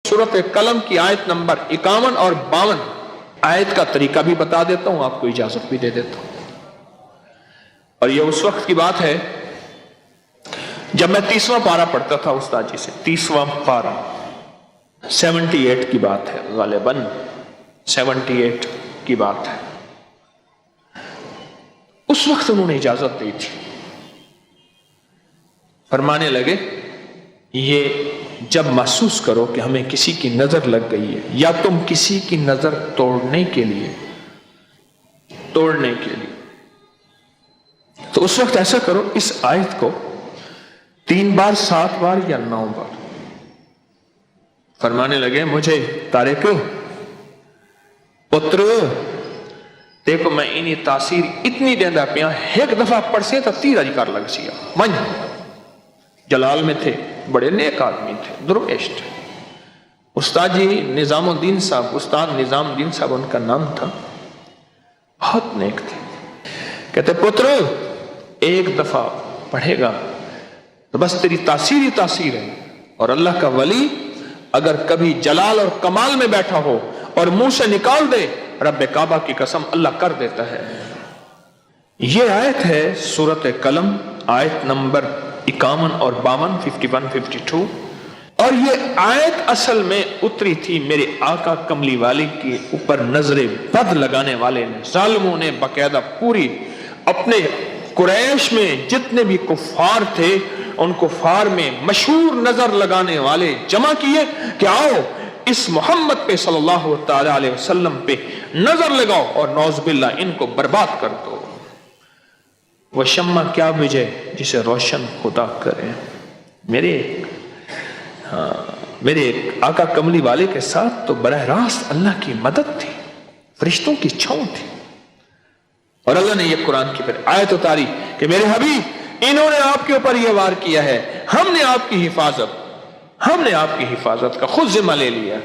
सूरत कलम की आयत नंबर 51 और 52 आयत का तरीका भी बता देता हूं, आपको इजाजत भी दे देता हूं। और यह उस वक्त की बात है जब मैं 30वां पारा पढ़ता था उस्ताद जी से। 30वां पारा 78 की बात है, गालिबन 78 की बात है। उस वक्त उन्होंने इजाजत दी थी, फरमाने लगे ये जब महसूस करो कि हमें किसी की नजर लग गई है या तुम किसी की नजर तोड़ने के लिए तो उस वक्त ऐसा करो, इस आयत को 3 बार 7 बार या 9 बार। फरमाने लगे मुझे तारिक पुत्र देखो मैं इन्हीं तासीर इतनी देंदा पिया, एक दफा पढ़ से तो 30 अधिकार लग सिया। मन जलाल में थे, बड़े नेक आदमी थे, दुर्वेश थे। उस्ताद जी निजामुद्दीन साहब, उस्ताद निजामुद्दीन साहब उनका नाम था, बहुत नेक थे। कहते पुत्र एक दफा पढ़ेगा तो बस तेरी तासीर ही तासीर है। और अल्लाह का वली अगर कभी जलाल और कमाल में बैठा हो और मुंह से निकाल दे रब्बे काबा की कसम, अल्लाह कर देता है। यह आयत है सूरत कलम, आयत नंबर 51 और 52, 51, 52। और ये आयत असल में उतरी थी मेरे आका कमली वाले के ऊपर नजरे बद लगाने वाले ने, जालिमों ने बाकायदा पूरी अपने कुरैश में जितने भी कुफार थे उन कुफार में मशहूर नजर लगाने वाले जमा किए कि आओ इस मोहम्मद पे सल्लल्लाहु तआला अलैहि वसल्लम पे नजर लगाओ और नौज़बिल्लाह इनको बर्बाद कर दो। वह शम्मा क्या विजय जिसे रोशन खुदा करे। मेरे आका कमली वाले के साथ तो बरह रास्त अल्लाह की मदद थी, फरिश्तों की छांव थी। और अल्लाह ने यह कुरान की फिर आयत उतारी कि मेरे हबीब इन्होंने आपके ऊपर यह वार किया है, हमने आपकी हिफाजत का खुद जिम्मा ले लिया।